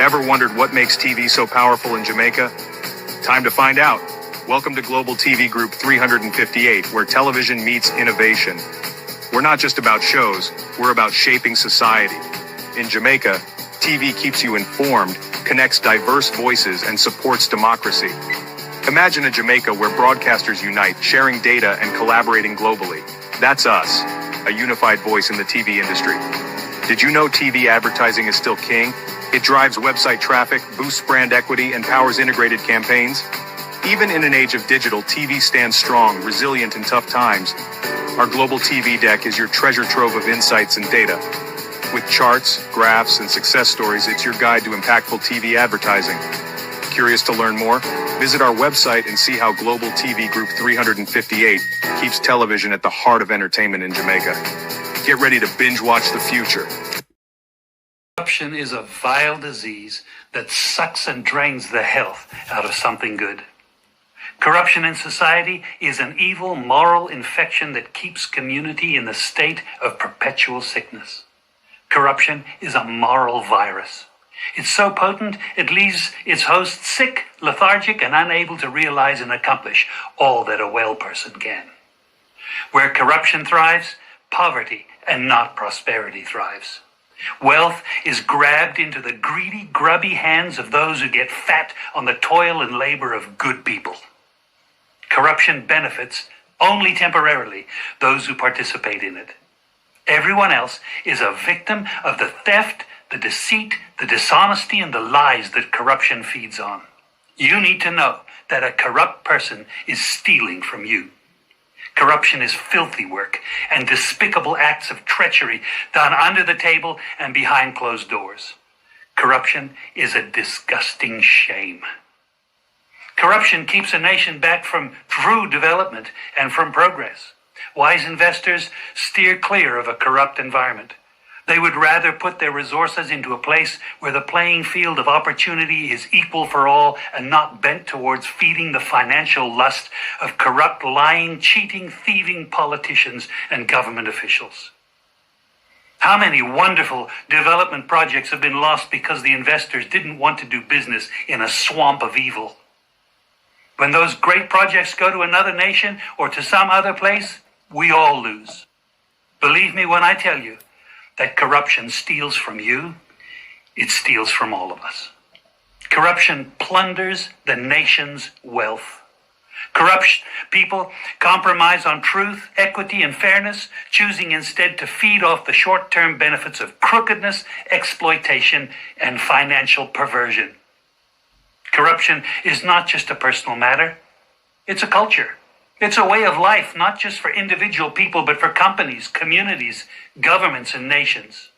Ever wondered what makes TV so powerful in Jamaica? Time to find out. Welcome to Global TV Group 358, where television meets innovation. We're not just about shows, we're about shaping society. In Jamaica, TV keeps you informed, connects diverse voices, and supports democracy. Imagine a Jamaica where broadcasters unite, sharing data and collaborating globally. That's us, a unified voice in the TV industry. Did you know TV advertising is still king? It drives website traffic, boosts brand equity, and powers integrated campaigns. Even in an age of digital, TV stands strong, resilient in tough times. Our global TV deck is your treasure trove of insights and data. With charts, graphs, and success stories, it's your guide to impactful TV advertising. Curious to learn more? Visit our website and see how Global TV Group 358 keeps television at the heart of entertainment in Jamaica. Get ready to binge watch the future. Corruption is a vile disease that sucks and drains the health out of something good. Corruption in society is an evil moral infection that keeps community in the state of perpetual sickness. Corruption is a moral virus. It's so potent, it leaves its host sick, lethargic, and unable to realize and accomplish all that a well person can. Where corruption thrives, poverty and not prosperity thrives. Wealth is grabbed into the greedy, grubby hands of those who get fat on the toil and labor of good people. Corruption benefits, only temporarily, those who participate in it. Everyone else is a victim of the theft, the deceit, the dishonesty, and the lies that corruption feeds on. You need to know that a corrupt person is stealing from you. Corruption is filthy work and despicable acts of treachery done under the table and behind closed doors. Corruption is a disgusting shame. Corruption keeps a nation back from true development and from progress. Wise investors steer clear of a corrupt environment. They would rather put their resources into a place where the playing field of opportunity is equal for all and not bent towards feeding the financial lust of corrupt, lying, cheating, thieving politicians and government officials. How many wonderful development projects have been lost because the investors didn't want to do business in a swamp of evil? When those great projects go to another nation or to some other place, we all lose. Believe me when I tell you that corruption steals from you, it steals from all of us. Corruption plunders the nation's wealth. Corrupt people compromise on truth, equity, and fairness, choosing instead to feed off the short-term benefits of crookedness, exploitation, and financial perversion. Corruption is not just a personal matter, it's a culture. It's a way of life, not just for individual people, but for companies, communities, governments, and nations.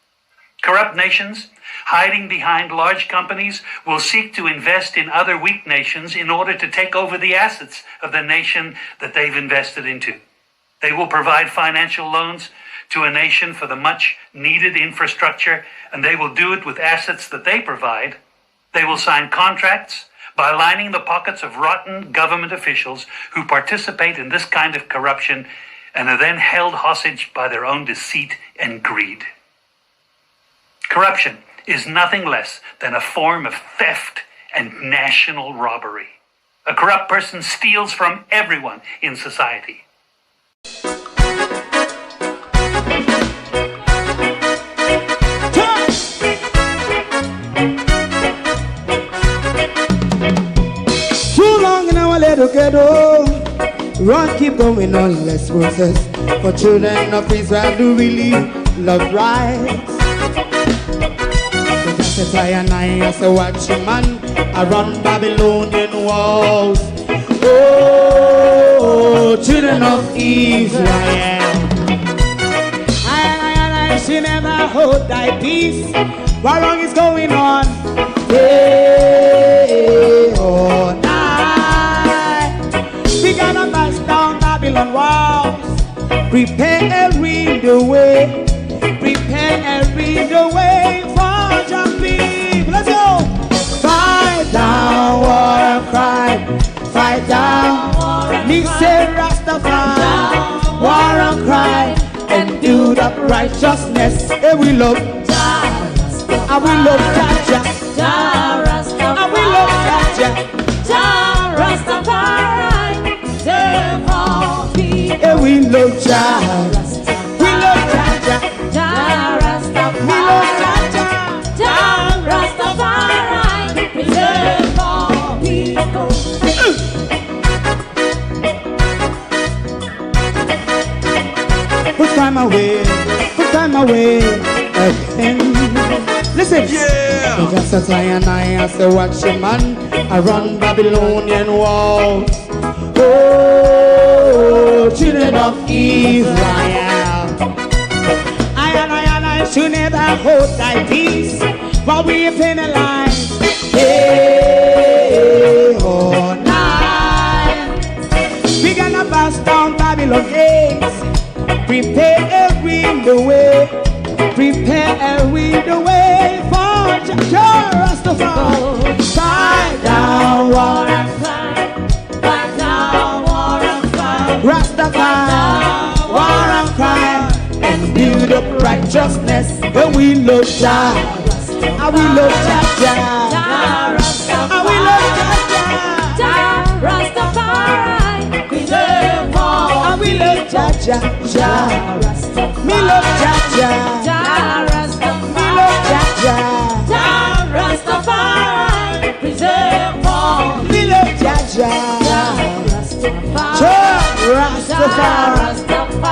Corrupt nations, hiding behind large companies, will seek to invest in other weak nations in order to take over the assets of the nation that they've invested into. They will provide financial loans to a nation for the much-needed infrastructure, and they will do it with assets that they provide. They will sign contracts by lining the pockets of rotten government officials who participate in this kind of corruption and are then held hostage by their own deceit and greed. Corruption is nothing less than a form of theft and national robbery. A corrupt person steals from everyone in society. Ghetto, run, keep going on, less process. For children of Israel do really love rights. So just as I and I as a watchman, I run Babylonian walls. Oh, children of Israel, I she never hold thy peace. What wrong is going on? Hey, oh, we gonna bust down Babylon walls. Prepare the way. Prepare the way for your people. Let's go. Fight down war and crime. Fight down. Me say Rastafari. War and crime. And do that righteousness. And we love. And we love Jah. we love Jah. We love Jah. Jah Rastafari. We love Jah. Jah Rastafari. Preserve our people. Put time away again. Listen, yeah. Just as I and I as a watchman, I run Babylonian walls. Oh, children of Israel, I and I should never hold thy peace while we penalize. Hey, oh, night. We gonna bust down Babylon gates. Prepare the way. Prepare the way for Jah Rastafari. Fight down war and fight. Fight down war and fight. Rastafari, war and crime, and build up righteousness. And we love Jah. And we love Jah. And we love Jah. Rastafari, preserve all. And we love Jah. Me love Jah. Me love Jah. Rastafari, preserve all. Me love Jah. Rastafari.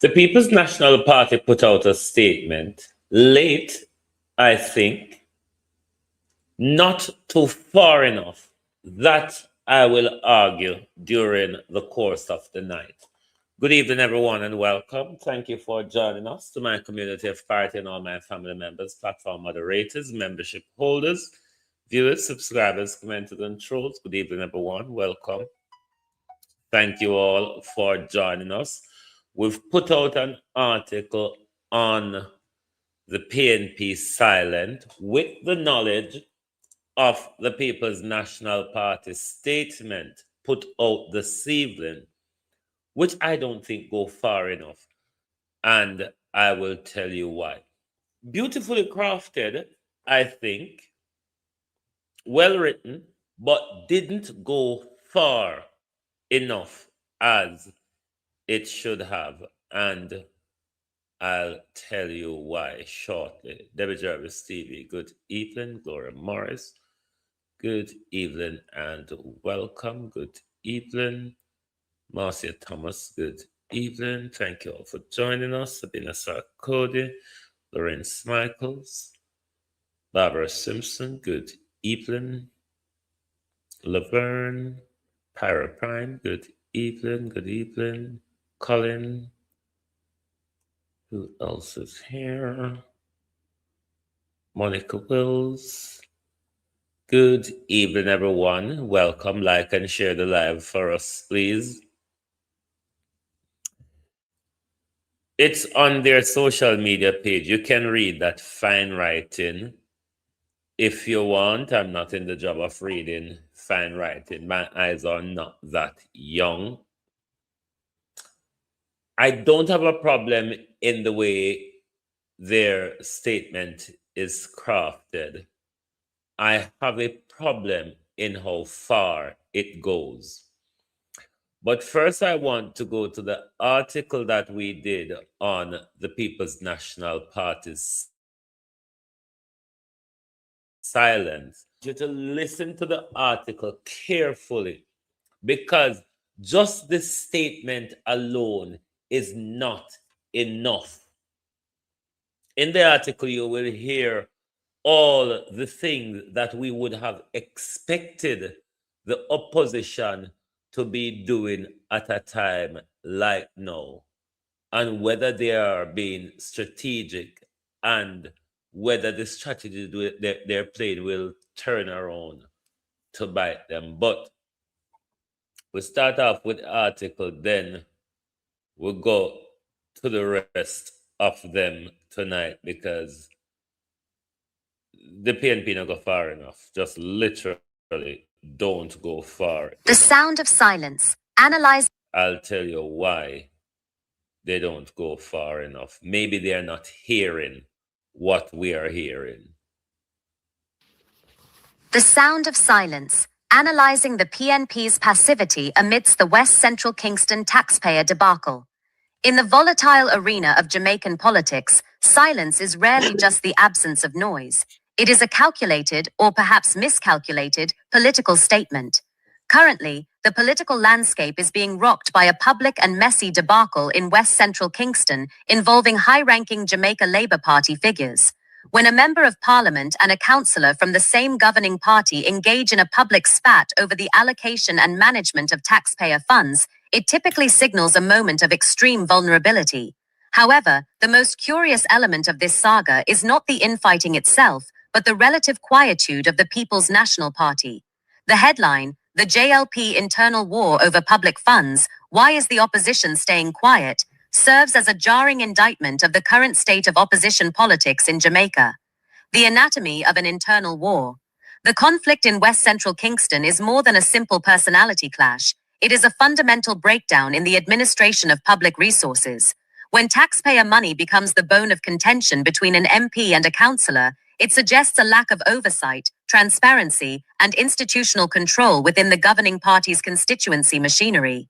The People's National Party put out a statement late, I think, not too far enough. That I will argue during the course of the night. Good evening, everyone, and welcome. Thank you for joining us, to my community of party and all my family members, platform moderators, membership holders, viewers, subscribers, commenters, and trolls. Good evening, everyone. Welcome. Thank you all for joining us. We've put out an article on the PNP silent with the knowledge of the People's National Party statement put out this evening, which I don't think go far enough. And I will tell you why. Beautifully crafted, I think, well written, but didn't go far enough as it should have, and I'll tell you why shortly. Debbie Jarvis TV, good evening. Gloria Morris, good evening and welcome. Good evening. Marcia Thomas, good evening. Thank you all for joining us. Sabina Sarkodi, Lawrence Michaels, Barbara Simpson, good evening. Laverne, Pyra Prime, good evening. Good evening. Colin, who else is here? Monica Wills. Good evening, everyone. Welcome. Like and share the live for us, please. It's on their social media page. You can read that fine writing if you want. I'm not in the job of reading fine writing. My eyes are not that young. I don't have a problem in the way their statement is crafted. I have a problem in how far it goes. But first, I want to go to the article that we did on the People's National Party's silence. You to listen to the article carefully, because just this statement alone is not enough. In the article, you will hear all the things that we would have expected the opposition to be doing at a time like now, and whether they are being strategic and whether the strategy they're playing will turn around to bite them. But we start off with the article, then we'll go to the rest of them tonight because the PNP don't go far enough. Just literally don't go far enough. The sound of silence. Analyze. I'll tell you why they don't go far enough. Maybe they are not hearing what we are hearing. The sound of silence. Analyzing the PNP's passivity amidst the West Central Kingston taxpayer debacle. In the volatile arena of Jamaican politics, silence is rarely just the absence of noise. It is a calculated, or perhaps miscalculated, political statement. Currently, the political landscape is being rocked by a public and messy debacle in West Central Kingston involving high-ranking Jamaica Labour Party figures. When a member of parliament and a councillor from the same governing party engage in a public spat over the allocation and management of taxpayer funds, it typically signals a moment of extreme vulnerability. However, the most curious element of this saga is not the infighting itself, but the relative quietude of the People's National Party. The headline, "The JLP Internal War over Public Funds, Why is the Opposition Staying Quiet?" serves as a jarring indictment of the current state of opposition politics in Jamaica. The anatomy of an internal war. The conflict in West Central Kingston is more than a simple personality clash. It is a fundamental breakdown in the administration of public resources. When taxpayer money becomes the bone of contention between an MP and a councillor, it suggests a lack of oversight, transparency, and institutional control within the governing party's constituency machinery.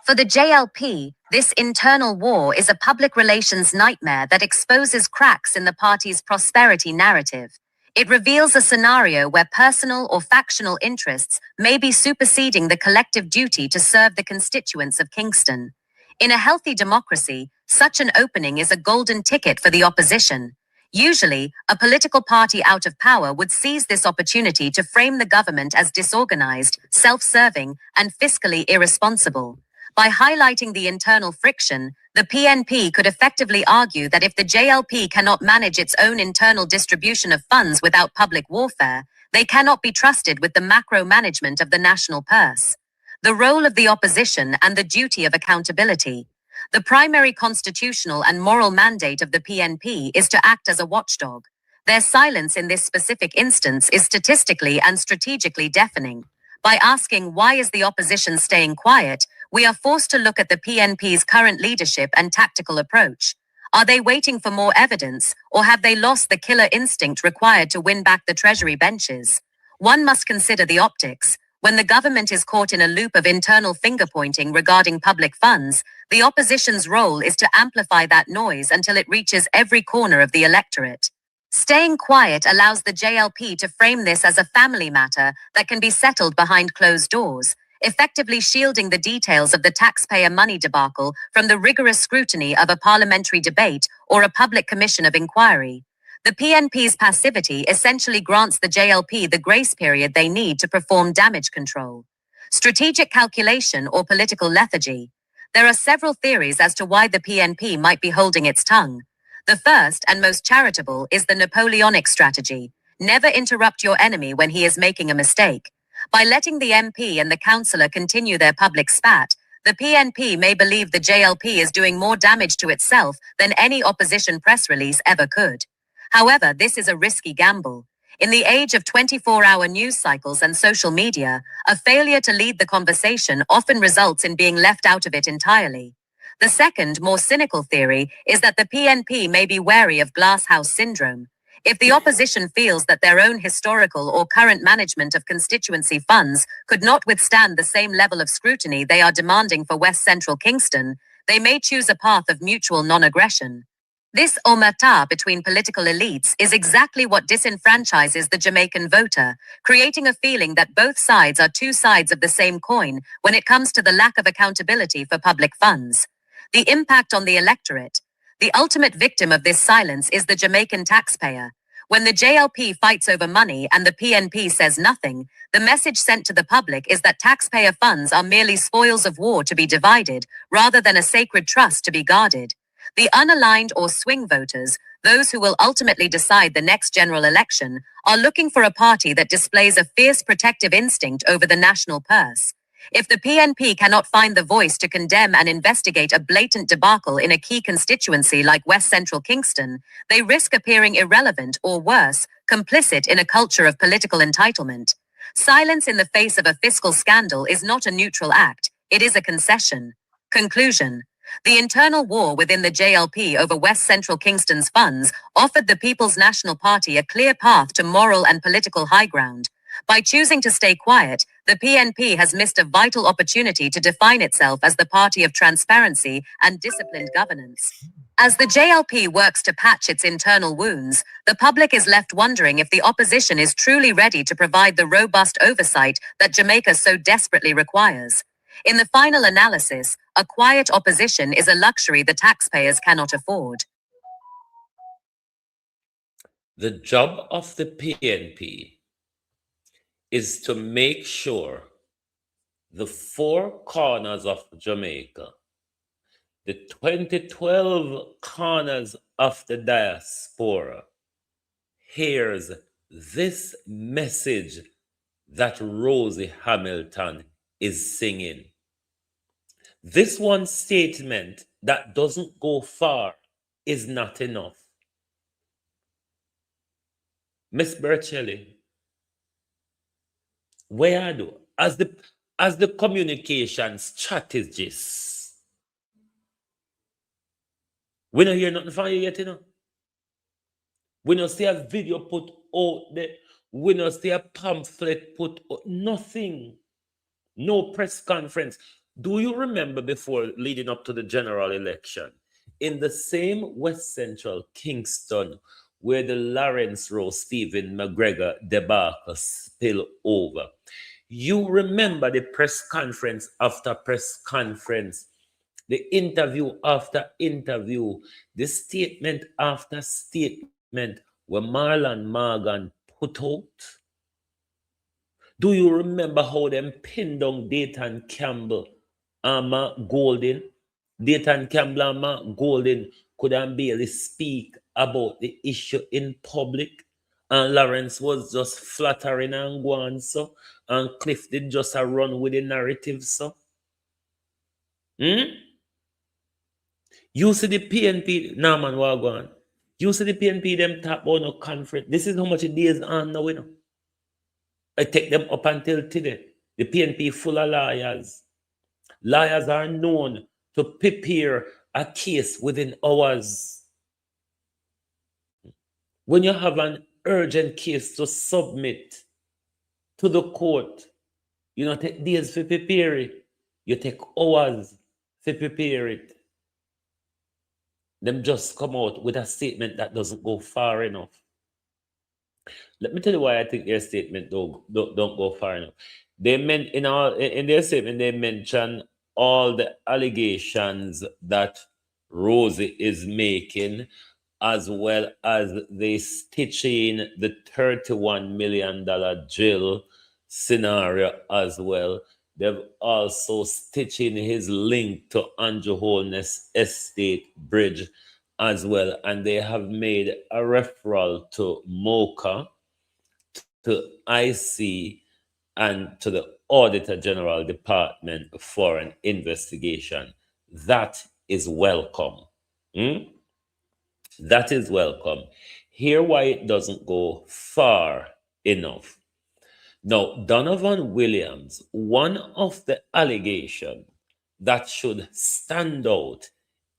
For the JLP, this internal war is a public relations nightmare that exposes cracks in the party's prosperity narrative. It reveals a scenario where personal or factional interests may be superseding the collective duty to serve the constituents of Kingston. In a healthy democracy, such an opening is a golden ticket for the opposition. Usually, a political party out of power would seize this opportunity to frame the government as disorganized, self-serving, and fiscally irresponsible. By highlighting the internal friction, the PNP could effectively argue that if the JLP cannot manage its own internal distribution of funds without public warfare, they cannot be trusted with the macro management of the national purse. The role of the opposition and the duty of accountability. The primary constitutional and moral mandate of the PNP is to act as a watchdog. Their silence in this specific instance is statistically and strategically deafening. By asking why is the opposition staying quiet, we are forced to look at the PNP's current leadership and tactical approach. Are they waiting for more evidence, or have they lost the killer instinct required to win back the Treasury benches? One must consider the optics. When the government is caught in a loop of internal finger-pointing regarding public funds, the opposition's role is to amplify that noise until it reaches every corner of the electorate. Staying quiet allows the JLP to frame this as a family matter that can be settled behind closed doors, effectively shielding the details of the taxpayer money debacle from the rigorous scrutiny of a parliamentary debate or a public commission of inquiry. The PNP's passivity essentially grants the JLP the grace period they need to perform damage control. Strategic calculation or political lethargy. There are several theories as to why the PNP might be holding its tongue. The first and most charitable is the Napoleonic strategy. Never interrupt your enemy when he is making a mistake. By letting the MP and the councillor continue their public spat, the PNP may believe the JLP is doing more damage to itself than any opposition press release ever could. However, this is a risky gamble. In the age of 24-hour news cycles and social media, a failure to lead the conversation often results in being left out of it entirely. The second, more cynical theory is that the PNP may be wary of glasshouse syndrome. If the opposition feels that their own historical or current management of constituency funds could not withstand the same level of scrutiny they are demanding for West Central Kingston, they may choose a path of mutual non-aggression. This omerta between political elites is exactly what disenfranchises the Jamaican voter, creating a feeling that both sides are two sides of the same coin when it comes to the lack of accountability for public funds. The impact on the electorate. The ultimate victim of this silence is the Jamaican taxpayer. When the JLP fights over money and the PNP says nothing, the message sent to the public is that taxpayer funds are merely spoils of war to be divided, rather than a sacred trust to be guarded. The unaligned or swing voters, those who will ultimately decide the next general election, are looking for a party that displays a fierce protective instinct over the national purse. If the PNP cannot find the voice to condemn and investigate a blatant debacle in a key constituency like West Central Kingston, they risk appearing irrelevant or worse, complicit in a culture of political entitlement. Silence in the face of a fiscal scandal is not a neutral act, it is a concession. Conclusion. The internal war within the JLP over West Central Kingston's funds offered the People's National Party a clear path to moral and political high ground. By choosing to stay quiet, the PNP has missed a vital opportunity to define itself as the party of transparency and disciplined governance. As the JLP works to patch its internal wounds, the public is left wondering if the opposition is truly ready to provide the robust oversight that Jamaica so desperately requires. In the final analysis, a quiet opposition is a luxury the taxpayers cannot afford. The job of the PNP is to make sure the four corners of Jamaica, the 2012 corners of the diaspora, hears this message that Rosie Hamilton is singing. This one statement that doesn't go far is not enough. Miss Bercelli, where I do as the communications strategist, we don't hear nothing from you yet, you know. We don't see a video put out there. We don't see a pamphlet put out. Nothing. No press conference. Do you remember before leading up to the general election, in the same West Central Kingston, where the Lawrence Rowe Stephen McGregor debacle spill over, you remember the press conference after press conference, the interview after interview, the statement after statement where Marlon Morgan put out? Do you remember how them pinned down Dayton Campbell and Mark Golden? Dayton Campbell and Mark Golden couldn't barely speak about the issue in public, and Lawrence was just flattering and going so, and Cliff did just a run with the narrative so. You see the PNP, nah man, what going? You see the PNP, them tap about no conference. This is how much it is on now, you know. I take them up until today. The PNP full of lawyers. Lawyers are known to prepare a case within hours. When you have an urgent case to submit to the court, you don't take days to prepare it. You take hours to prepare it. Them just come out with a statement that doesn't go far enough. Let me tell you why I think their statement don't go far enough. They meant in their statement they mention all the allegations that Rosie is making, as well as they stitch in the $31 million jail scenario as well. They've also stitched in his link to Andrew Holness Estate Bridge as well. And they have made a referral to MOCA, to IC, and to the Auditor General Department for an investigation. That is welcome. That is welcome. Hear why it doesn't go far enough. Now, Donovan Williams, one of the allegations that should stand out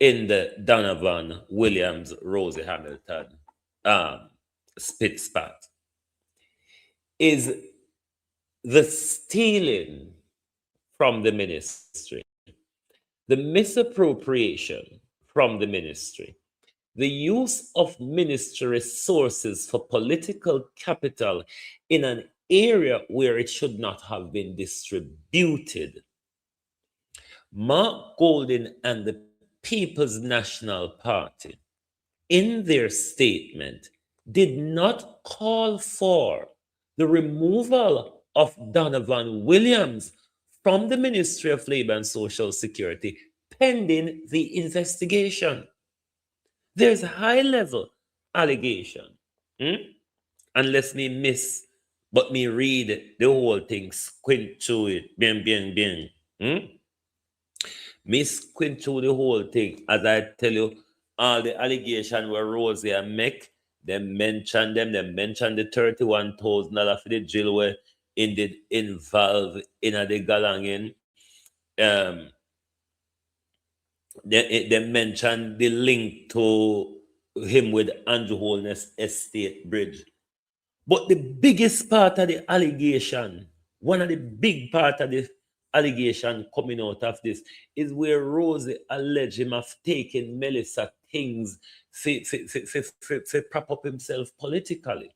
in the Donovan Williams Rosie Hamilton spit spat is the stealing from the ministry, the misappropriation from the ministry, the use of ministry resources for political capital in an area where it should not have been distributed. Mark Golden and the People's National Party, in their statement, did not call for the removal of Donovan Williams from the Ministry of Labor and Social Security pending the investigation. There's a high-level allegation, unless me miss but me read the whole thing, squint through it, bien, bien, bien. Me squint through the whole thing, as I tell you, all the allegation were Rosie and Mick, they mentioned the $31,000 for the jail where indeed involved in the galanging. They mentioned the link to him with Andrew Holness Estate Bridge. But the biggest part of the allegation, one of the big part of the allegation coming out of this is where Rosie alleged him of taking Melissa things to prop up himself politically,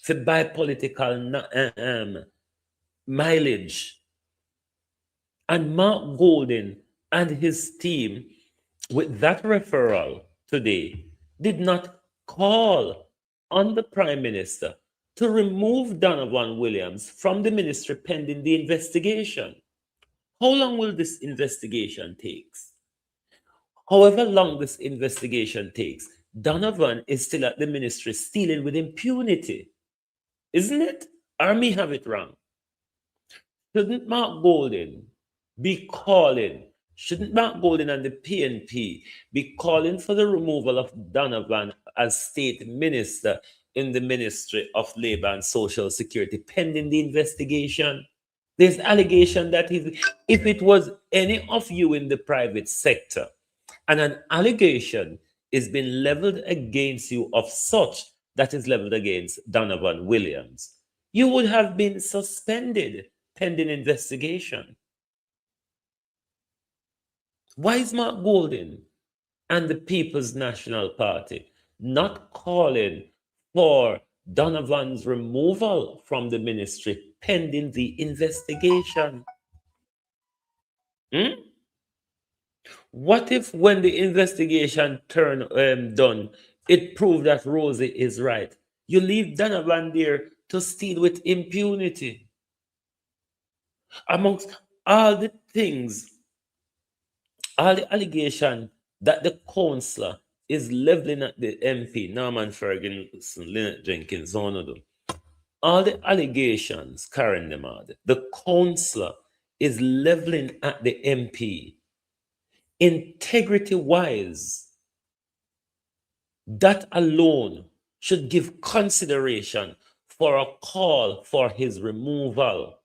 to buy political mileage. And Mark Golden and his team, with that referral today, did not call on the Prime Minister to remove Donovan Williams from the ministry pending the investigation. How long will this investigation take? However long this investigation takes, Donovan is still at the ministry stealing with impunity. Isn't it? Or me have it wrong? Shouldn't Mark Golden be calling, shouldn't Mark Golden and the PNP be calling for the removal of Donovan as state minister in the Ministry of Labour and Social Security pending the investigation? There's allegation that if it was any of you in the private sector and an allegation is being leveled against you of such that is leveled against Donovan Williams, you would have been suspended pending investigation. Why is Mark Golden and the People's National Party not calling for Donovan's removal from the ministry pending the investigation? What if when the investigation done, it proved that Rosie is right? You leave Donovan there to steal with impunity. Amongst all the things, all the allegation that the councillor is leveling at the MP, Norman Ferguson, Lynette Jenkins, all the allegations carrying them out, the councillor is leveling at the MP. Integrity-wise, that alone should give consideration for a call for his removal.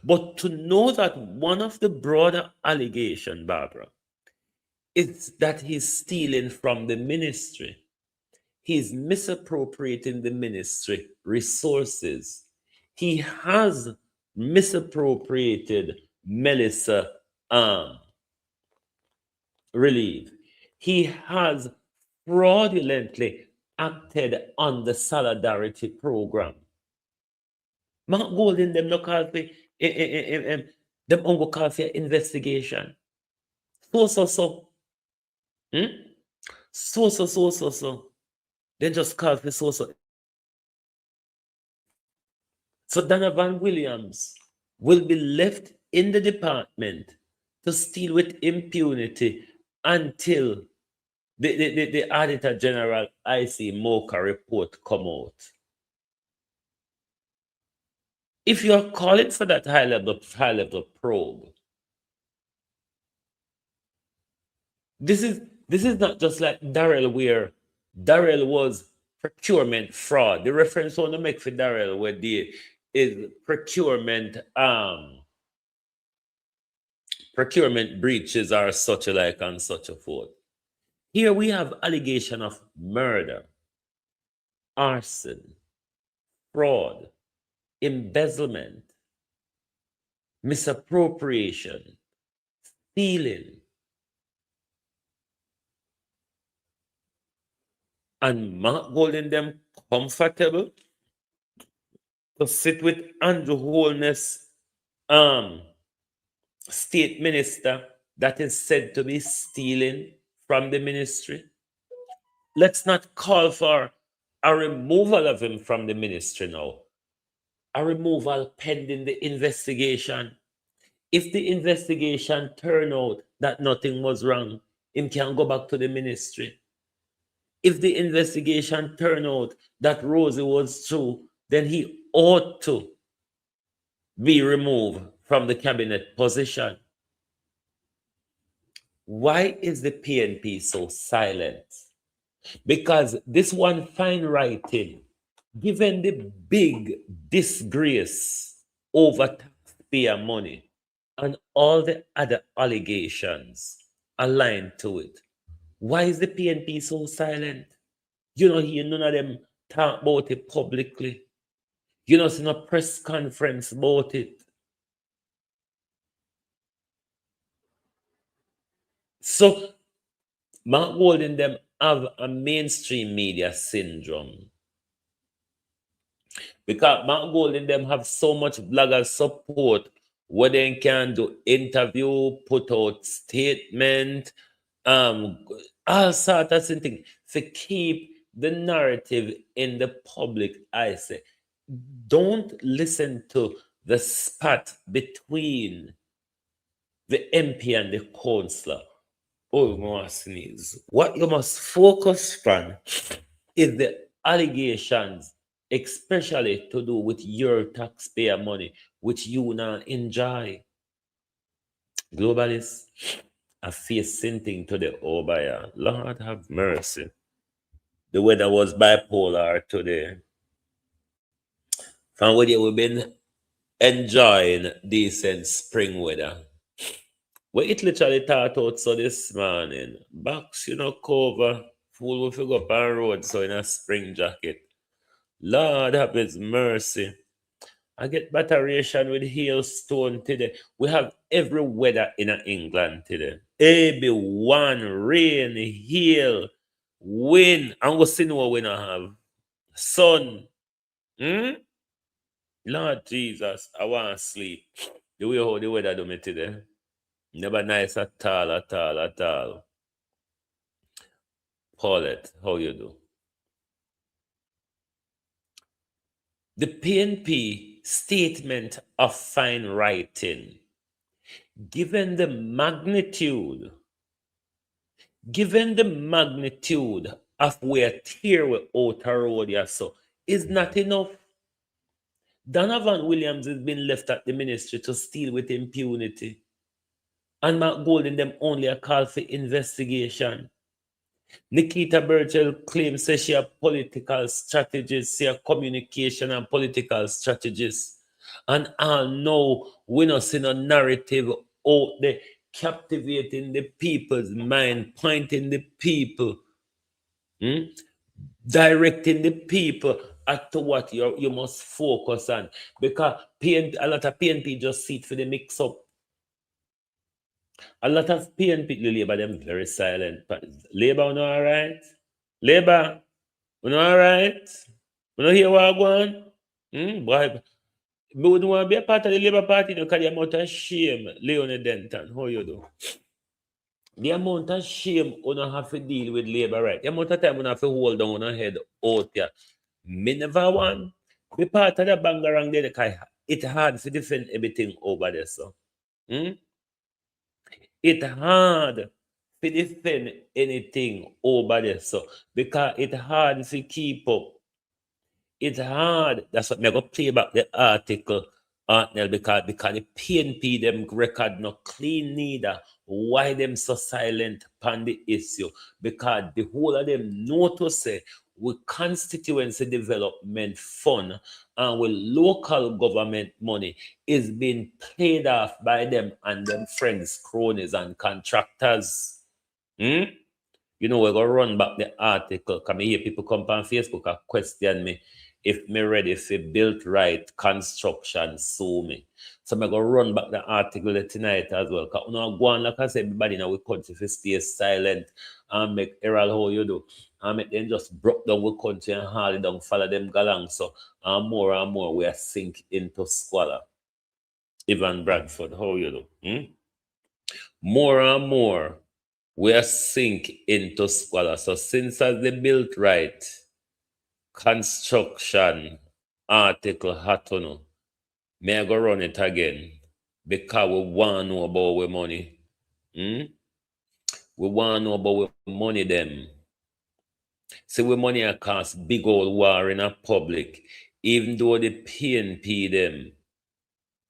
But to know that one of the broader allegations, Barbara, is that he's stealing from the ministry. He's misappropriating the ministry resources. He has misappropriated Melissa relief. He has fraudulently acted on the solidarity program. Mark Golden, them no call for them only call for investigation. So. So. Then just call for so. So Donovan Williams will be left in the department to steal with impunity until the Auditor General IC Mocha report come out. If you're calling for that high level probe, this is not just like Darrell, where Darrell was procurement fraud. The reference I want to make for Darrell where the is procurement breaches are such alike and such a forth. Here we have allegation of murder, arson, fraud, embezzlement, misappropriation, stealing. And Mark Golden them comfortable to sit with Andrew Holness, state minister that is said to be stealing from the ministry. Let's not call for a removal of him from the ministry now. A removal pending the investigation. If the investigation turn out that nothing was wrong, him can go back to the ministry. If the investigation turned out that Rosie was true, then he ought to be removed from the cabinet position. Why is the PNP so silent? Because this one fine writing, given the big disgrace over taxpayer money and all the other allegations aligned to it, why is the PNP so silent? You know, hear none of them talk about it publicly. You know, see no press conference about it. So, Mark Golden them have a mainstream media syndrome. Because Mark Golden them have so much blogger support where they can do interview, put out statement, all sorts of things to keep the narrative in the public eye. Say, don't listen to the spat between the MP and the councillor. Oh, you must sneeze. What you must focus on is the allegations, especially to do with your taxpayer money, which you now enjoy. Globalists are facing thing to the Obaya. Lord have mercy. The weather was bipolar today. From where we've been enjoying decent spring weather. Well, it literally thought out so this morning. Box, you know, cover. Fool will figure up on road so in a spring jacket. Lord have his mercy. I get batteration with hailstone today. We have every weather in England today. AB1, rain, hail, wind. And we see what we don't have. Sun. Lord Jesus, I want to sleep. The way how the weather do me today. Never nice at all, at all, at all. Paulette, how you do? The PNP statement of fine writing, given the magnitude of where tear we out a road here, so is not enough. Donovan Williams has been left at the ministry to steal with impunity. And Mark Golden them only a call for investigation. Nikita Burchell claims that she a political strategist, she a communication and political strategist. And I know we not see no narrative out there captivating the people's mind, pointing the people, directing the people as to what you must focus on. Because a lot of PNP just sit for the mix up. A lot of PNP, the Labour, them very silent. Labour, you know all right? Labour, you know all right? You know hear what I want? Boy, but we don't want to be a part of the Labour Party because the amount of shame, Leonie Denton, how you do? The amount of shame you don't have to deal with Labour, right? The amount of time you have to hold down your head out here. Me never want be part of the bangarang there because it's hard to defend everything over there, so. It's hard to defend anything over there, so because it's hard to keep up. It's hard. That's what I'm going to play back the article, because the PNP them record no clean neither. Why them so silent upon the issue? Because the whole of them know to say with constituency development fund and with local government money is being paid off by them and them friends, cronies, and contractors. You know, we're going to run back the article. Come here, people come on Facebook and question me if me ready for Buildright construction sue me. So I'm going to run back the article tonight as well. Because you know, go on, like I said, everybody in our country for stay silent and make error how you do. And make them just broke down the country and haul it down, follow them galang. So and more we are sink into squalor. Ivan Bradford, how you do? More and more we are sink into squalor. So since as they built right, construction article hatono, may I go run it again because we want to know about our money. We want to know about our money them. So when money a cost big old war in a public, even though the PNP them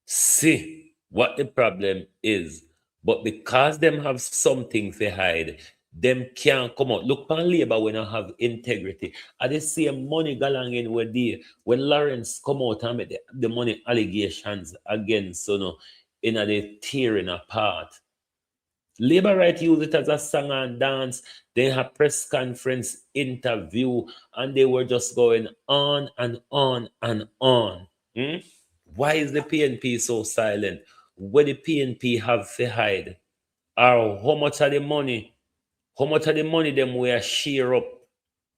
see what the problem is, but because them have something to hide, them can't come out. Look on Labour when I have integrity. I just see money galang in where they when Lawrence come out and make the money allegations against in a they tearing apart. Labour right use it as a song and dance. They have press conference interview and they were just going on and on and on. Why is the PNP so silent? What the PNP have to hide? Or how much of the money them we are share up?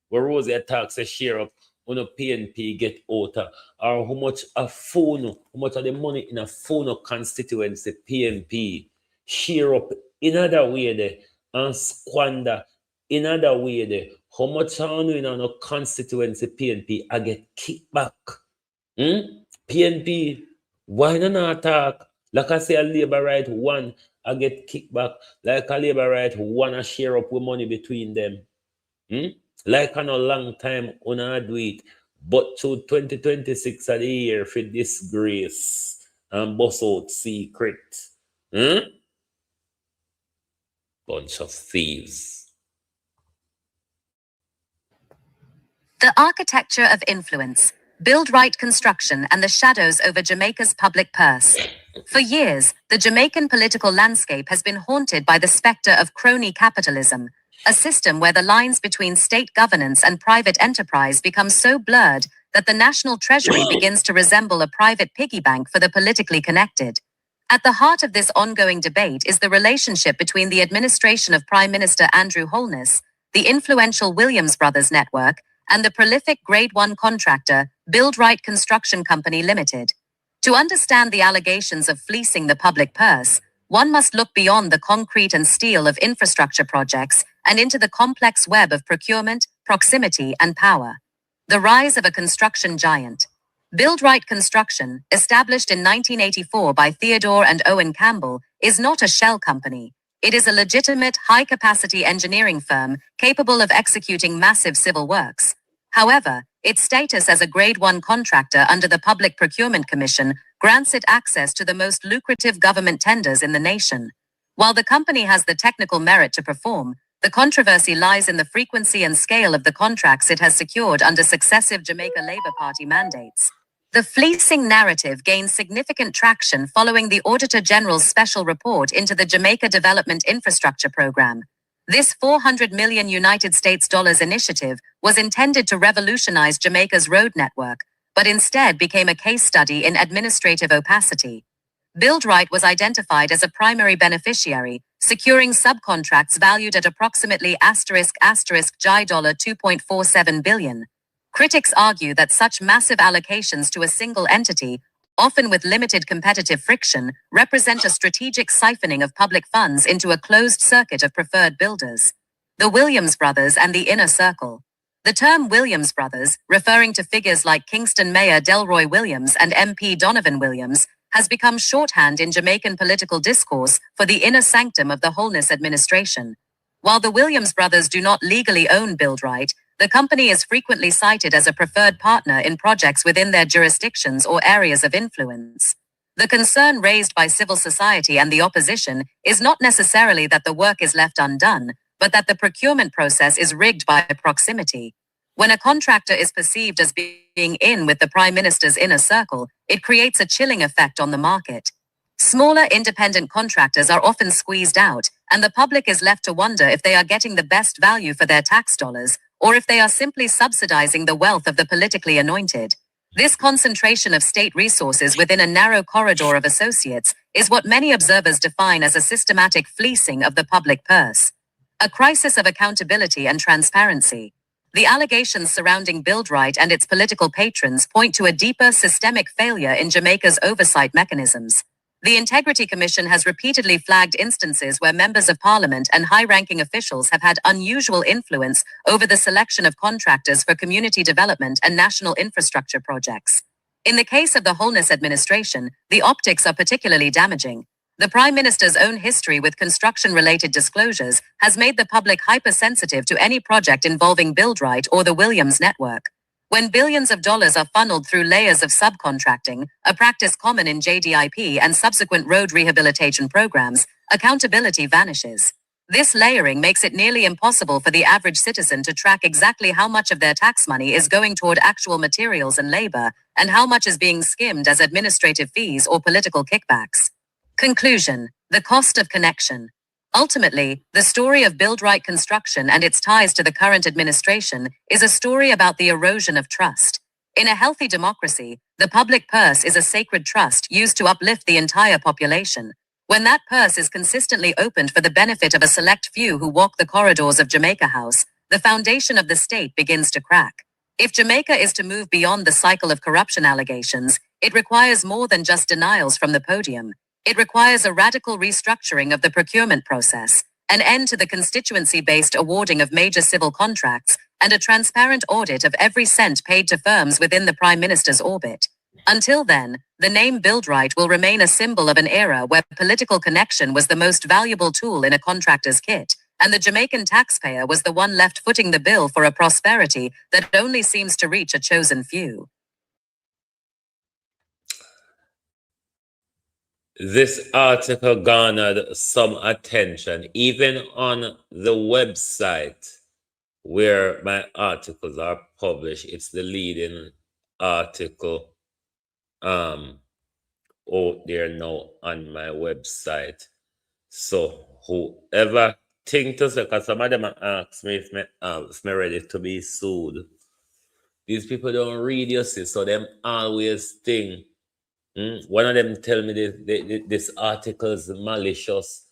Where Rosie attacks a share up on a PNP get out or how much of the money in a phone constituency PNP share up in other way there and squander in other way there. How much in a constituency PNP I get kickback? PNP, why not attack? Like I say, a labor right one, I get kickback. Like a labor right one, I share up with money between them. Like on a long time, I do it. But to 2026 of the year for disgrace and bust out secret. Bunch of thieves. The architecture of influence, Buildright construction and the shadows over Jamaica's public purse. For years, the Jamaican political landscape has been haunted by the specter of crony capitalism, a system where the lines between state governance and private enterprise become so blurred that the national treasury begins to resemble a private piggy bank for the politically connected. At the heart of this ongoing debate is the relationship between the administration of Prime Minister Andrew Holness, the influential Williams Brothers network, and the prolific Grade 1 contractor, Buildright Construction Company Limited. To understand the allegations of fleecing the public purse, one must look beyond the concrete and steel of infrastructure projects and into the complex web of procurement, proximity, and power. The rise of a construction giant. Buildright Construction, established in 1984 by Theodore and Owen Campbell, is not a shell company. It is a legitimate, high-capacity engineering firm capable of executing massive civil works. However, its status as a Grade 1 contractor under the Public Procurement Commission grants it access to the most lucrative government tenders in the nation. While the company has the technical merit to perform, the controversy lies in the frequency and scale of the contracts it has secured under successive Jamaica Labour Party mandates. The fleecing narrative gained significant traction following the Auditor General's special report into the Jamaica Development Infrastructure Program. This $400 million United States dollars initiative was intended to revolutionize Jamaica's road network, but instead became a case study in administrative opacity. Buildright was identified as a primary beneficiary, securing subcontracts valued at approximately $2.47 billion. Critics argue that such massive allocations to a single entity, often with limited competitive friction, represent a strategic siphoning of public funds into a closed circuit of preferred builders. The Williams Brothers and the Inner Circle. The term Williams Brothers, referring to figures like Kingston Mayor Delroy Williams and MP Donovan Williams, has become shorthand in Jamaican political discourse for the inner sanctum of the Holness administration. While the Williams Brothers do not legally own Buildright, the company is frequently cited as a preferred partner in projects within their jurisdictions or areas of influence. The concern raised by civil society and the opposition is not necessarily that the work is left undone, but that the procurement process is rigged by proximity. When a contractor is perceived as being in with the Prime Minister's inner circle, it creates a chilling effect on the market. Smaller independent contractors are often squeezed out, and the public is left to wonder if they are getting the best value for their tax dollars, or if they are simply subsidizing the wealth of the politically anointed. This concentration of state resources within a narrow corridor of associates is what many observers define as a systematic fleecing of the public purse. A crisis of accountability and transparency. The allegations surrounding Buildright and its political patrons point to a deeper systemic failure in Jamaica's oversight mechanisms. The Integrity Commission has repeatedly flagged instances where members of parliament and high-ranking officials have had unusual influence over the selection of contractors for community development and national infrastructure projects. In the case of the Holness administration, the optics are particularly damaging. The Prime Minister's own history with construction-related disclosures has made the public hypersensitive to any project involving Buildright or the Williams network. When billions of dollars are funneled through layers of subcontracting, a practice common in JDIP and subsequent road rehabilitation programs, accountability vanishes. This layering makes it nearly impossible for the average citizen to track exactly how much of their tax money is going toward actual materials and labor, and how much is being skimmed as administrative fees or political kickbacks. Conclusion: the cost of connection. Ultimately, the story of Buildright construction and its ties to the current administration is a story about the erosion of trust. In a healthy democracy, the public purse is a sacred trust used to uplift the entire population. When that purse is consistently opened for the benefit of a select few who walk the corridors of Jamaica House, the foundation of the state begins to crack. If Jamaica is to move beyond the cycle of corruption allegations, it requires more than just denials from the podium. It requires a radical restructuring of the procurement process, an end to the constituency-based awarding of major civil contracts, and a transparent audit of every cent paid to firms within the Prime Minister's orbit. Until then, the name Buildright will remain a symbol of an era where political connection was the most valuable tool in a contractor's kit, and the Jamaican taxpayer was the one left footing the bill for a prosperity that only seems to reach a chosen few. This article garnered some attention, even on the website where my articles are published. It's the leading article out there now on my website. So whoever think to say, because some of them ask me if me ready to be sued. These people don't read, you see, so them always think. One of them tell me this article is malicious,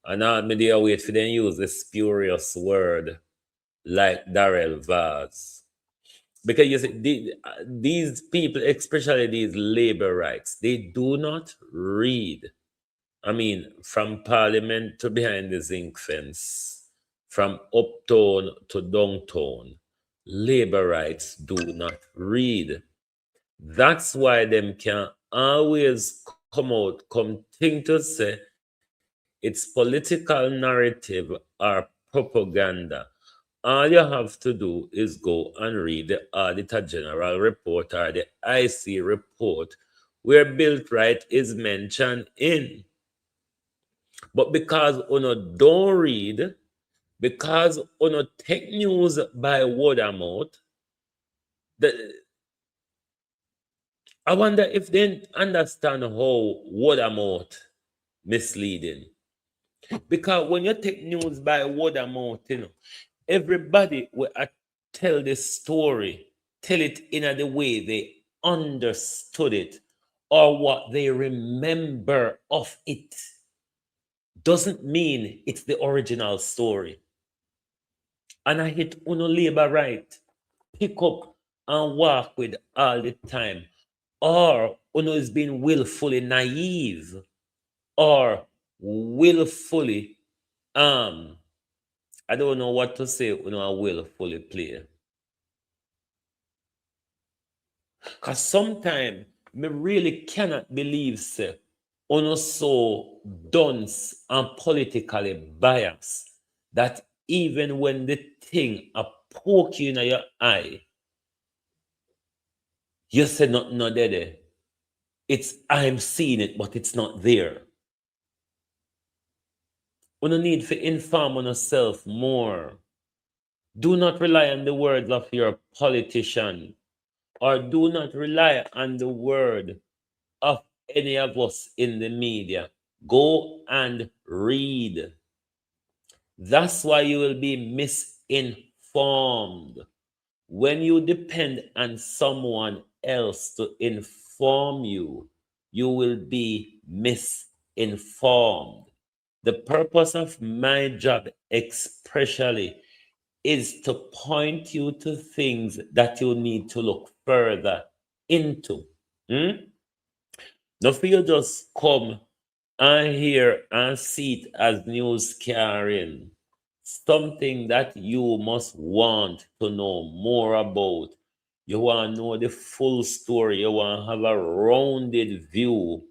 and I may wait for them use the spurious word like Darrell Vaz. Because you see, these people, especially these labor rights, they do not read. I mean, from parliament to behind the zinc fence, from uptown to downtown, labor rights do not read. That's why them can always come think to say it's political narrative or propaganda. All you have to do is go and read the Auditor General report or the IC report where Buildright is mentioned in. But because uno don't read, because uno take news by word of mouth, I wonder if they understand how word of mouth misleading. Because when you take news by word of mouth, everybody will tell the story, tell it in the way they understood it or what they remember of it. Doesn't mean it's the original story. And I hit uno labor right, pick up and walk with all the time. Or uno is being willfully naive or willfully I don't know what to say uno are willfully play. Because sometimes me really cannot believe say uno so dunce and politically biased that even when the thing a poke you in your eye, you say nothing no there. It's I'm seeing it, but it's not there. We don't need to inform on yourself more. Do not rely on the words of your politician, or do not rely on the word of any of us in the media. Go and read. That's why you will be misinformed. When you depend on someone else to inform you, you will be misinformed. The purpose of my job, especially, is to point you to things that you need to look further into. Not for you just come and hear and see it as news carrying. Something that you must want to know more about. You want to know the full story. You want to have a rounded view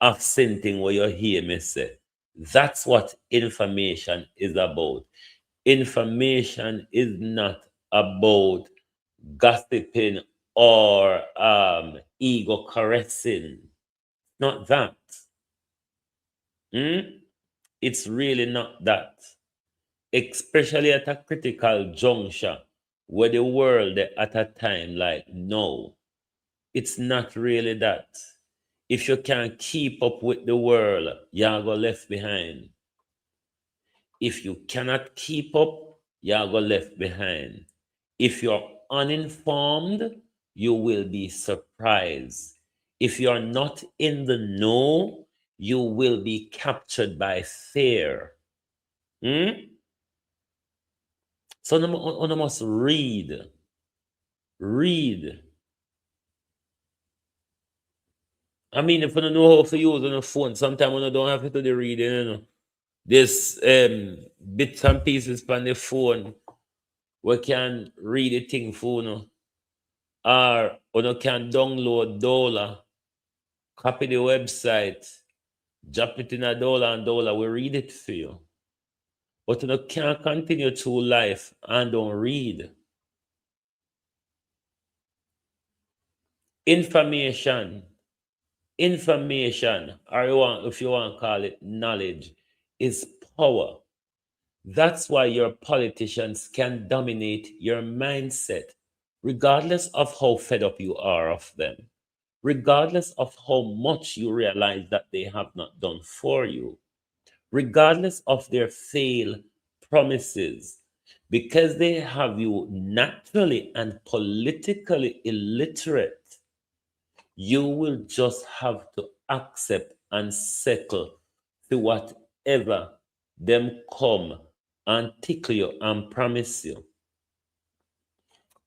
of something where you hear me say. That's what information is about. Information is not about gossiping or ego caressing. Not that. It's really not that. Especially at a critical juncture where the world at a time like no, it's not really that. If you can't keep up with the world, you're go left behind. If you cannot keep up, you're go left behind. If you're uninformed, you will be surprised. If you're not in the know, you will be captured by fear. So you must read. Read. I mean, if you don't know how to use on a phone, sometimes you don't have to do the reading, you know. There's bits and pieces on the phone we can read the thing for you, or you can download dollar, copy the website, drop it in a dollar and dollar, we read it for you. But you can't continue through life and don't read. Information, or if you want to call it knowledge, is power. That's why your politicians can dominate your mindset, regardless of how fed up you are of them, regardless of how much you realize that they have not done for you, regardless of their failed promises, because they have you naturally and politically illiterate. You will just have to accept and settle to whatever them come and tickle you and promise you.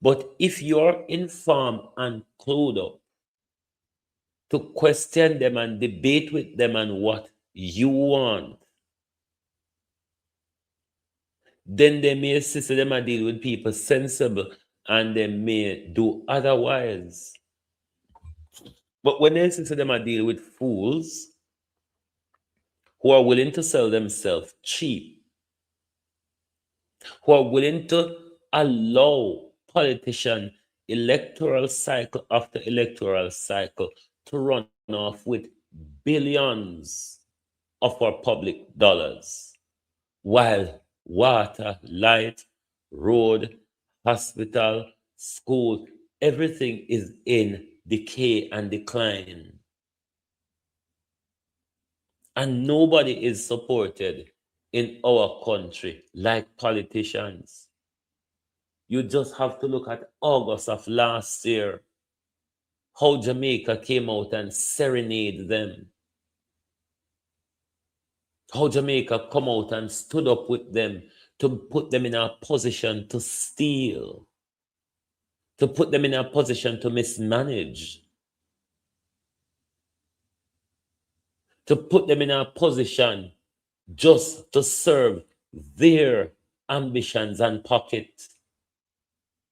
But if you're informed and clued up to question them and debate with them and what you want, then they may see them and deal with people sensible and they may do otherwise. But when they see them and deal with fools who are willing to sell themselves cheap, who are willing to allow politicians electoral cycle after electoral cycle to run off with billions of our public dollars, while water, light, road, hospital, school, everything is in decay and decline. And nobody is supported in our country like politicians. You just have to look at August of last year, how Jamaica came out and serenaded them. How Jamaica come out and stood up with them to put them in a position to steal, to put them in a position to mismanage, to put them in a position just to serve their ambitions and pockets.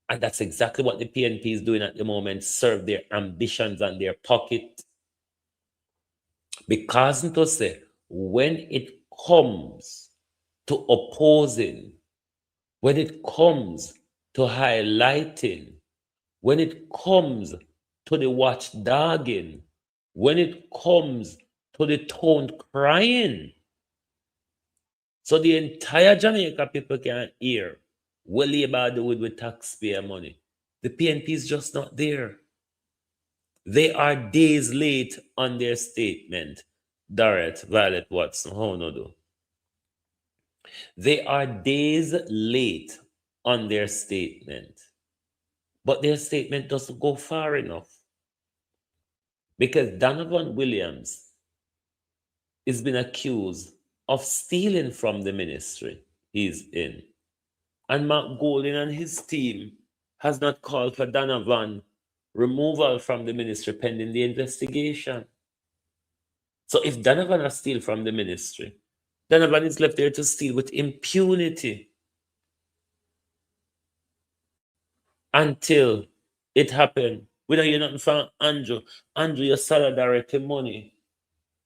And that's exactly what the PNP is doing at the moment, serve their ambitions and their pocket. Because to say, when it comes to opposing, when it comes to highlighting, when it comes to the watchdogging, when it comes to the tone crying, so the entire Jamaica people can hear what Labour do with taxpayer money. The PNP is just not there. They are days late on their statement. Dorrit, Violet Watson, how no do? They are days late on their statement. But their statement doesn't go far enough. Because Donovan Williams has been accused of stealing from the ministry he's in. And Mark Golding and his team has not called for Donovan removal from the ministry pending the investigation. So if Donovan has steal from the ministry, Donovan is left there to steal with impunity until it happened. We don't hear nothing from Andrew. Andrew, your solidarity money.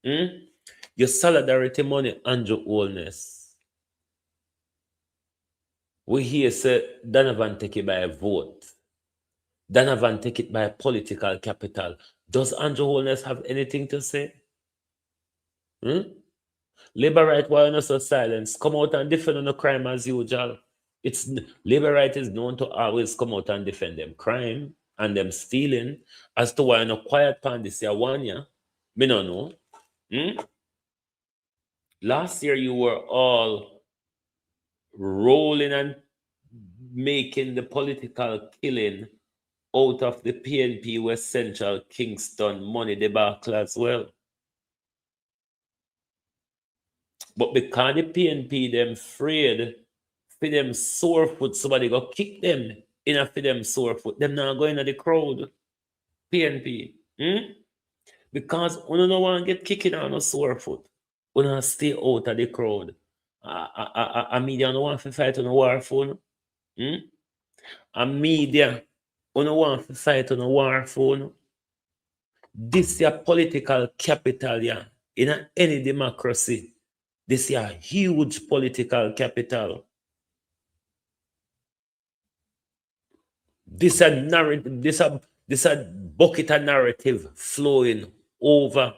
Your solidarity money, Andrew Holness. We hear say Donovan take it by a vote. Donovan take it by political capital. Does Andrew Holness have anything to say? Labour right, why not so silence? Come out and defend on the crime as usual. Labour right is known to always come out and defend them crime and them stealing. As to why no quiet pan this year 1 year, me no know. Last year you were all rolling and making the political killing out of the PNP West Central Kingston money debacle as well. But because the PNP them afraid for them sore foot, somebody go kick them in a for them sore foot. Them not going to the crowd. PNP. Because we don't want to get kicking on a sore foot. We don't stay out of the crowd. A media don't want to fight on a war phone. A media don't want to fight on a war phone. This is political capital, yeah. In any democracy, this is a huge political capital. This a narrative, this a bucket of narrative flowing over.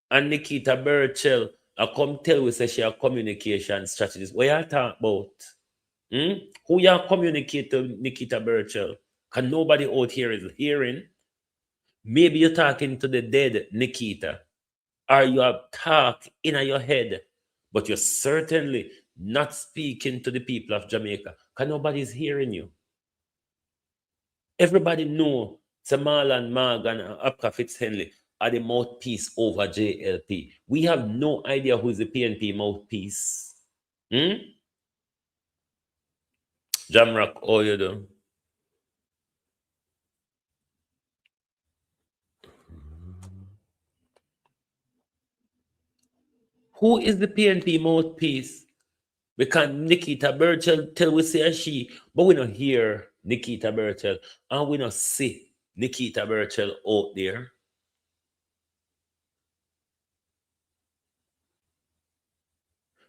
And Nikita Burchell, I come tell we say she a communication strategist. What you talk about? Who you communicate to Nikita Burchell? Because nobody out here is hearing. Maybe you're talking to the dead Nikita. Or you have talk in your head. But you're certainly not speaking to the people of Jamaica. Because nobody's hearing you. Everybody know Marlon Morgan and Apka Fitzhenley are the mouthpiece over JLP. We have no idea who is the PNP mouthpiece. Jamrock, how you do? Who is the PNP mouthpiece? Because Nikita Burchell tell we say she, but we don't hear Nikita Burchell, and we don't see Nikita Burchell out there.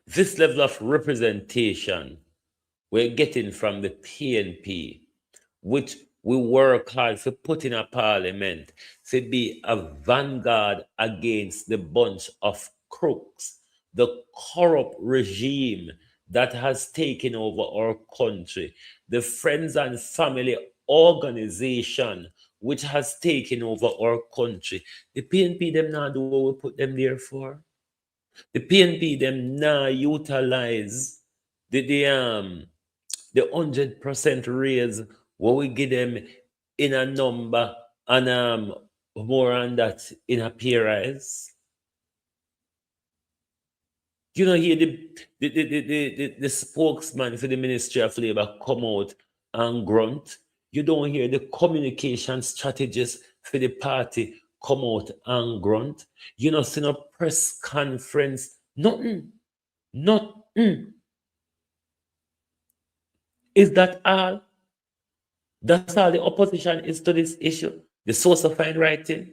This level of representation we're getting from the PNP, which we work hard to put in a parliament, to be a vanguard against the bunch of crooks, the corrupt regime that has taken over our country, the Friends and Family organization which has taken over our country. The PNP them not do what we put them there for. The PNP them now utilize the 100% raise what we give them in a number and more on that in a pay rise. You know, here the spokesman for the Ministry of Labour come out and grunt. You don't hear the communication strategist for the party come out and grunt. You know, see no press conference, nothing. Is that all? That's all the opposition is to this issue? The source of fine writing?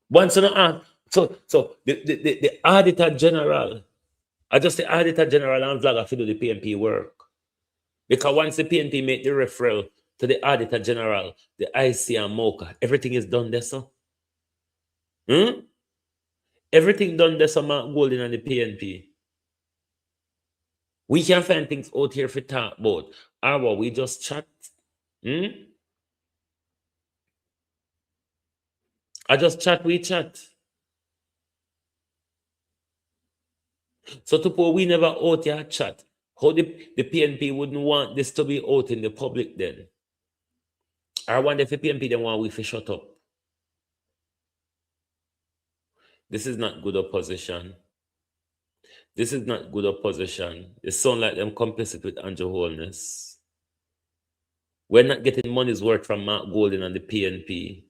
Once you know, so the Auditor General, I just the Auditor General and Vlogger to do the PNP work. Because once the PNP make the referral to the Auditor General, the IC and MOCA, everything is done there, so. Everything done there, so Mark Golding and the PNP. We can find things out here for talk about. Or we just chat. I just chat, we chat. So to put we never out here chat. How the PNP wouldn't want this to be out in the public then? I wonder if the PNP then want we to shut up. This is not good opposition. This is not good opposition. It sounds like them complicit with Andrew Holness. We're not getting money's worth from Mark Golding and the PNP.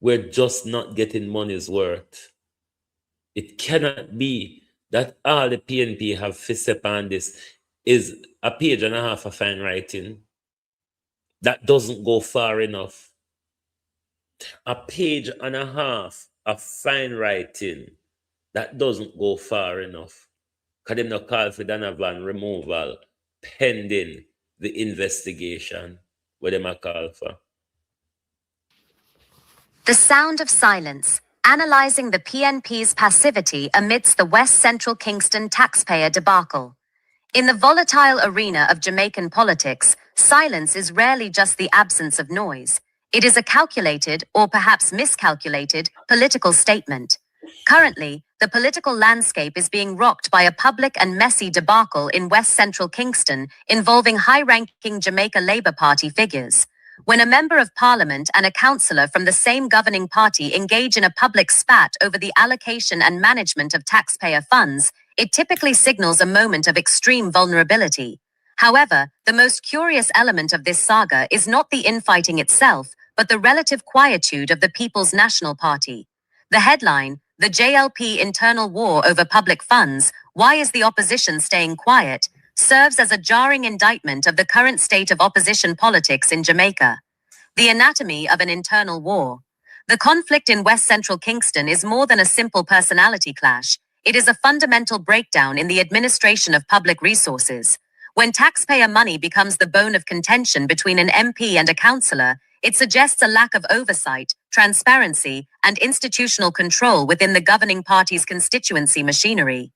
We're just not getting money's worth. It cannot be that all the PNP have fist upon this is a page and a half of fine writing. That doesn't go far enough. A page and a half of fine writing that doesn't go far enough. Because them not call for Donovan removal pending the investigation. What them a call for? The sound of silence, analysing the PNP's passivity amidst the West Central Kingston taxpayer debacle. In the volatile arena of Jamaican politics, silence is rarely just the absence of noise. It is a calculated, or perhaps miscalculated, political statement. Currently, the political landscape is being rocked by a public and messy debacle in West Central Kingston involving high-ranking Jamaica Labour Party figures. When a member of parliament and a councillor from the same governing party engage in a public spat over the allocation and management of taxpayer funds, it typically signals a moment of extreme vulnerability. However, the most curious element of this saga is not the infighting itself, but the relative quietude of the People's National Party. The headline, "The JLP Internal War over Public Funds, Why is the Opposition Staying Quiet?" serves as a jarring indictment of the current state of opposition politics in Jamaica. The anatomy of an internal war. The conflict in West Central Kingston is more than a simple personality clash. It is a fundamental breakdown in the administration of public resources. When taxpayer money becomes the bone of contention between an MP and a councillor, it suggests a lack of oversight, transparency, and institutional control within the governing party's constituency machinery.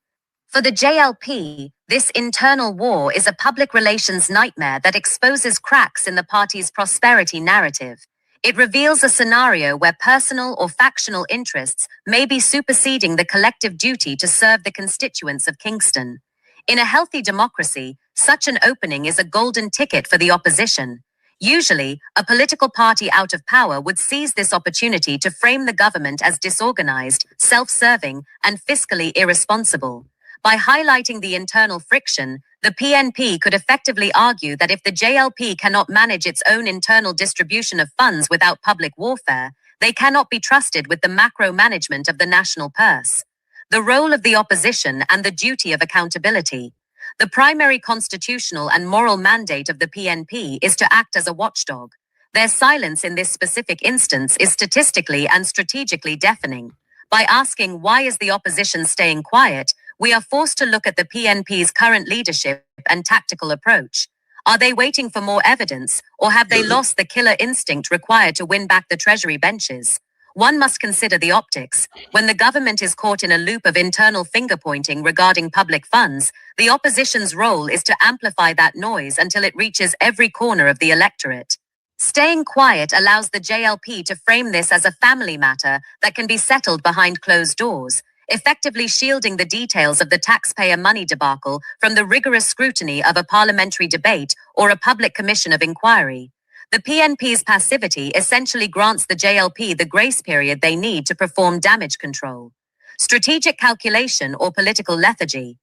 For the JLP, this internal war is a public relations nightmare that exposes cracks in the party's prosperity narrative. It reveals a scenario where personal or factional interests may be superseding the collective duty to serve the constituents of Kingston. In a healthy democracy, such an opening is a golden ticket for the opposition. Usually, a political party out of power would seize this opportunity to frame the government as disorganized, self-serving, and fiscally irresponsible. By highlighting the internal friction, the PNP could effectively argue that if the JLP cannot manage its own internal distribution of funds without public warfare, they cannot be trusted with the macro management of the national purse. The role of the opposition and the duty of accountability. The primary constitutional and moral mandate of the PNP is to act as a watchdog. Their silence in this specific instance is statistically and strategically deafening. By asking why is the opposition staying quiet, we are forced to look at the PNP's current leadership and tactical approach. Are they waiting for more evidence, or have they lost the killer instinct required to win back the Treasury benches? One must consider the optics. When the government is caught in a loop of internal finger-pointing regarding public funds, the opposition's role is to amplify that noise until it reaches every corner of the electorate. Staying quiet allows the JLP to frame this as a family matter that can be settled behind closed doors, effectively shielding the details of the taxpayer money debacle from the rigorous scrutiny of a parliamentary debate or a public commission of inquiry. The PNP's passivity essentially grants the JLP the grace period they need to perform damage control. Strategic calculation or political lethargy.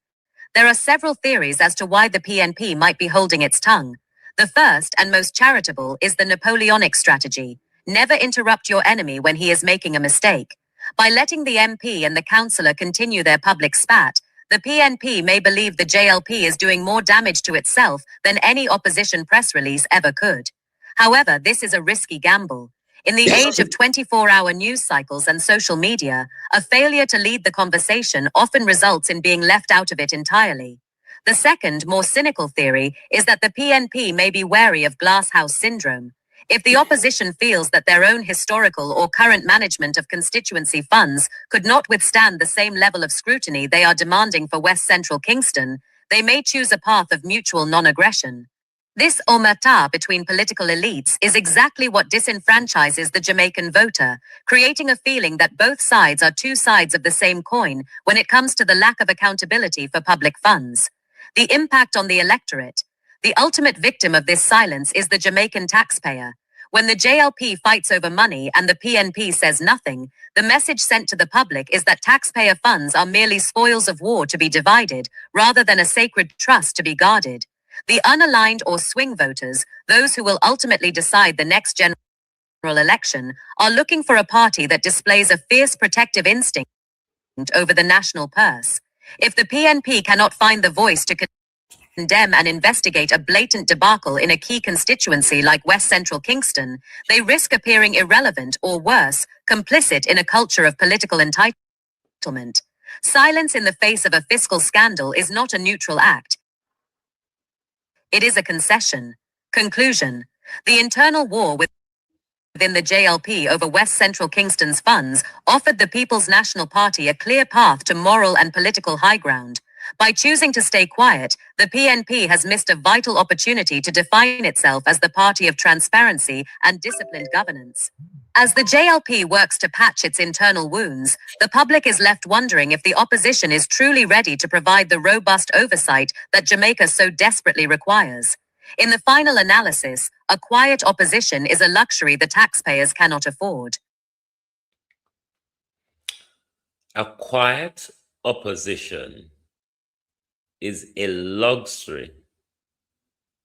There are several theories as to why the PNP might be holding its tongue. The first and most charitable is the Napoleonic strategy. Never interrupt your enemy when he is making a mistake. By letting the MP and the councillor continue their public spat, the PNP may believe the JLP is doing more damage to itself than any opposition press release ever could. However, this is a risky gamble. In the age of 24-hour news cycles and social media, a failure to lead the conversation often results in being left out of it entirely. The second, more cynical theory is that the PNP may be wary of glasshouse syndrome. If the opposition feels that their own historical or current management of constituency funds could not withstand the same level of scrutiny they are demanding for West Central Kingston, they may choose a path of mutual non-aggression. This omerta between political elites is exactly what disenfranchises the Jamaican voter, creating a feeling that both sides are two sides of the same coin when it comes to the lack of accountability for public funds. The impact on the electorate. The ultimate victim of this silence is the Jamaican taxpayer. When the JLP fights over money and the PNP says nothing, the message sent to the public is that taxpayer funds are merely spoils of war to be divided, rather than a sacred trust to be guarded. The unaligned or swing voters, those who will ultimately decide the next general election, are looking for a party that displays a fierce protective instinct over the national purse. If the PNP cannot find the voice to condemn and investigate a blatant debacle in a key constituency like West Central Kingston, they risk appearing irrelevant or worse, complicit in a culture of political entitlement. Silence in the face of a fiscal scandal is not a neutral act. It is a concession. Conclusion. The internal war within the JLP over West Central Kingston's funds offered the People's National Party a clear path to moral and political high ground. By choosing to stay quiet, the PNP has missed a vital opportunity to define itself as the party of transparency and disciplined governance. As the JLP works to patch its internal wounds, the public is left wondering if the opposition is truly ready to provide the robust oversight that Jamaica so desperately requires. In the final analysis, a quiet opposition is a luxury the taxpayers cannot afford. A quiet opposition is a luxury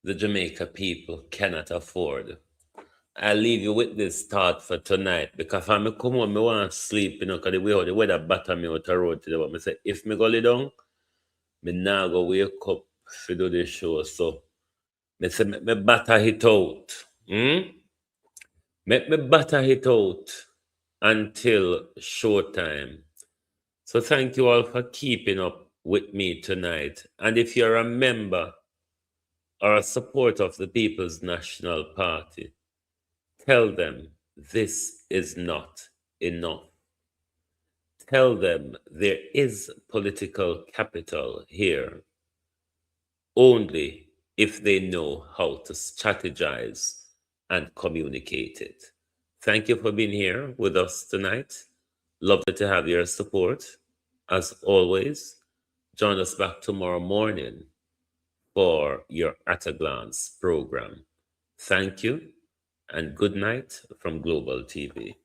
the Jamaica people cannot afford. I'll leave you with this thought for tonight, because if I come home, I want to sleep, because the way how the weather batter me out the road today. But I say, if I go lay down, I now go wake up to do the show. So, I say, make me batter it out. Make me batter it out until showtime. So thank you all for keeping up with me tonight. And if you're a member or a supporter of the People's National Party, tell them this is not enough. Tell them there is political capital here only if they know how to strategize and communicate it. Thank you for being here with us tonight. Lovely to have your support. As always, join us back tomorrow morning for your At a Glance program. Thank you and good night from Global TV.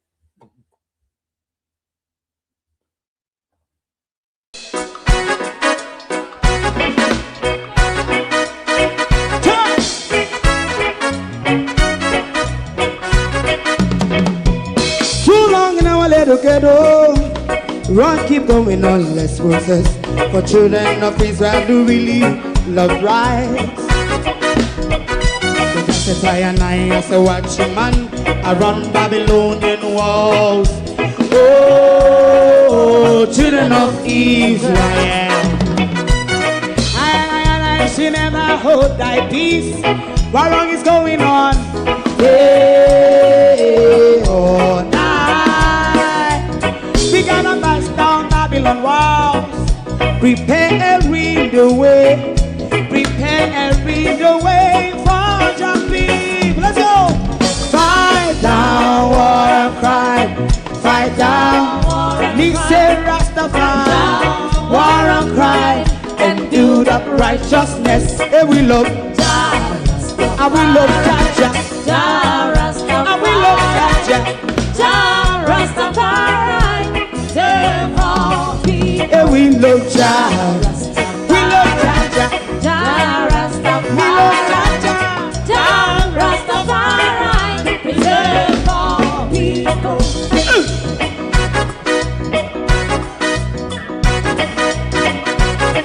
Too long in our little ghetto, run keep going on less process. For children of Israel do really love rights. So that's why I as a watchman around Babylonian walls. Oh, children of Israel, I should never hold thy peace. What wrong is going on? Day or night, we gonna bust down Babylon walls. Preparing the way, preparing the way for your people. Let's go. Fight down war and crime, fight down war and crime, Rastafari, war and crime, and do the righteousness. And we love Jah, and we love Jah, and we love Jah, Rastafari, save all people. And we love Jah, we love Jah, Rastafari, we love Jah, Rastafari, save all people.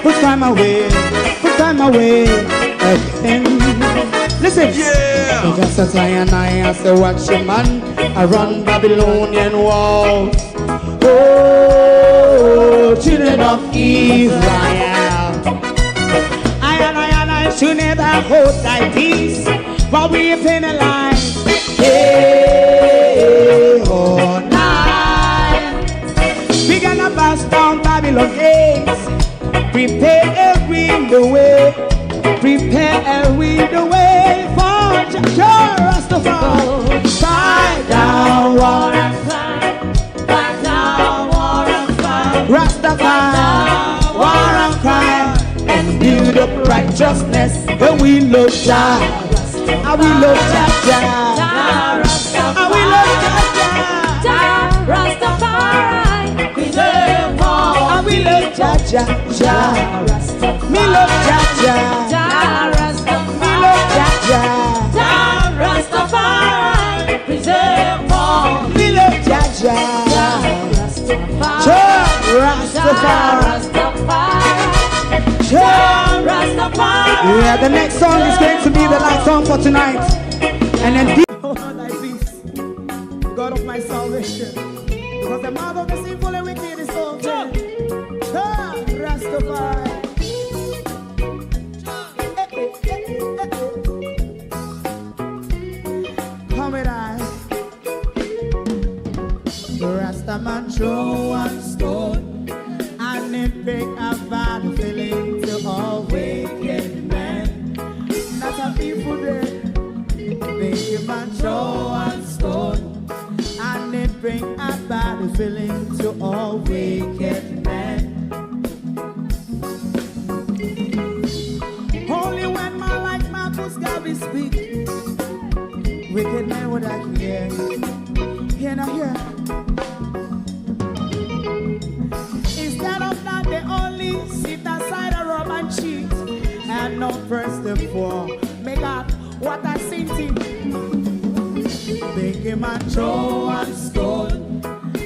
Put time away again. Listen, yeah. Just as I and I as a watchman around Babylonian walls. Oh, children of Israel, I should never hold thy peace, while we penalize day or night. We gonna bust down Babylon gates. Preparing the way, preparing the way for Jah Rastafari. Fight down war and crime, fight down war and crime, Rastafari, war and crime, and build up righteousness. And we love Jah, and we love Jah, and we love Jah, Rastafari, we love all, and we love Jah, me love Jah, me love Jah, Rastafari, preserve all, me love Jah, Rastafari, Rastafari, Rastafari. Yeah, the next song is going to be the last song for tonight. And then oh, thy peace, God of my salvation. Because the mouth of the sinful and wicked is open. Rastafari. Come with I. Rastaman throw one stone, and it bring a bad feeling to all wicked men. Not a people there. Make a man throw one stone, and it bring a bad feeling to all wicked men. Only when man like Marcus Garvey speak, wicked men would I hear. Hear now hear. Instead of that, they only sit aside and rub and cheat, and not press the floor. Make up what I seen to. Make him a throw and stone,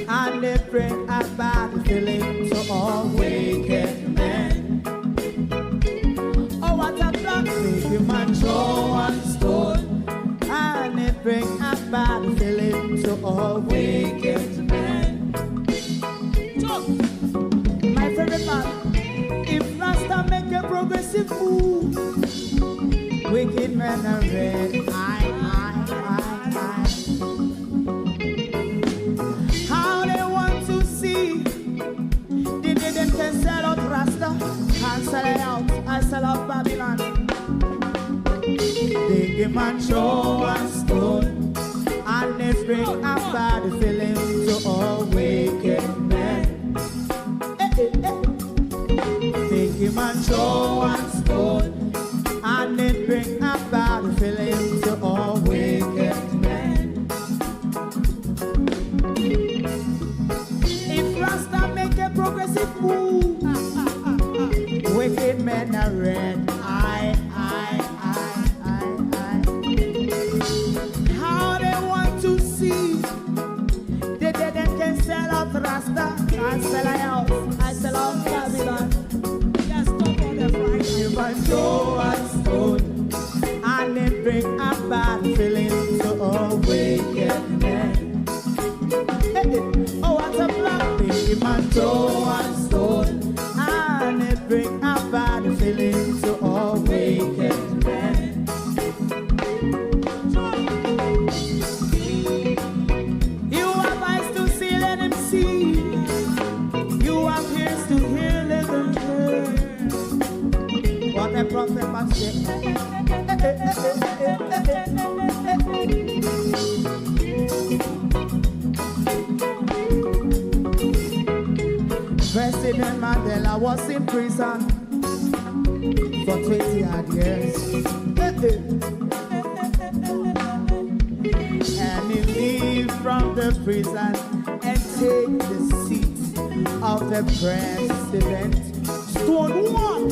and they bring a bad feeling to all wicked men. Oh, what a plan! Make him a throw and stone, and they bring a bad feeling to all wicked men. My favorite part: if Rasta make a progressive move, wicked men are red. How they want to see the didn't can sell out Rasta, can't sell it out, I sell out Babylon. They give man show and stone, and they bring a bad feeling to all wicked men. They give man show and stone, and it bring a bad feeling to all wicked men. If Rasta make a progressive move, wicked men are red. How they want to see the dead can sell out Rasta, I sell out, I sell out Babylon. Yes, stop on the Friday. You must go and stone, and they bring a bad feeling to all wicked men. Oh, what a black baby man, go and stone, and they bring a bad feeling to all wicked men. You have eyes to see, let him see. You have ears to hear, let them hear. What a prophet must say. President Mandela was in prison for 20 odd years. And he leave from the prison and take the seat of the president. Stone one.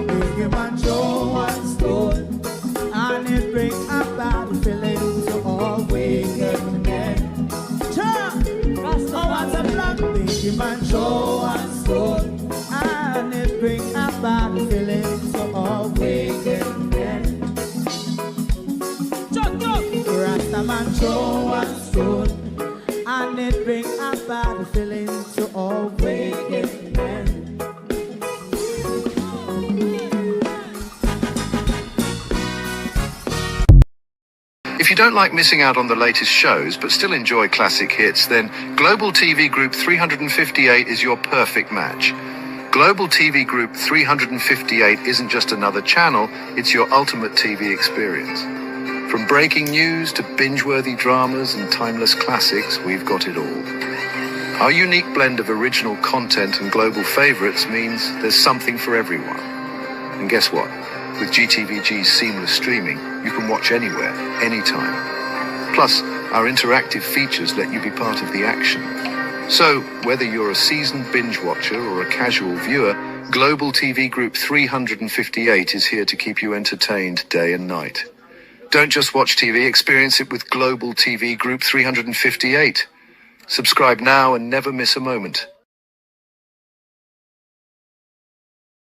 Big him and throw and stone, and it bring a bad feeling to all wicked men. Oh, what a black. Big him and throw and stone, and it bring a bad feeling to all wicked men. Rastaman throw and stone, and it bring a bad feeling to all wicked men. If you don't like missing out on the latest shows but still enjoy classic hits, then Global TV Group 358 is your perfect match. Global TV Group 358 isn't just another channel, it's your ultimate TV experience. From breaking news to binge-worthy dramas and timeless classics, we've got it all. Our unique blend of original content and global favorites means there's something for everyone. And guess what? With GTVG's seamless streaming, you can watch anywhere, anytime. Plus, our interactive features let you be part of the action. So, whether you're a seasoned binge watcher or a casual viewer, Global TV Group 358 is here to keep you entertained day and night. Don't just watch TV, experience it with Global TV Group 358. Subscribe now and never miss a moment.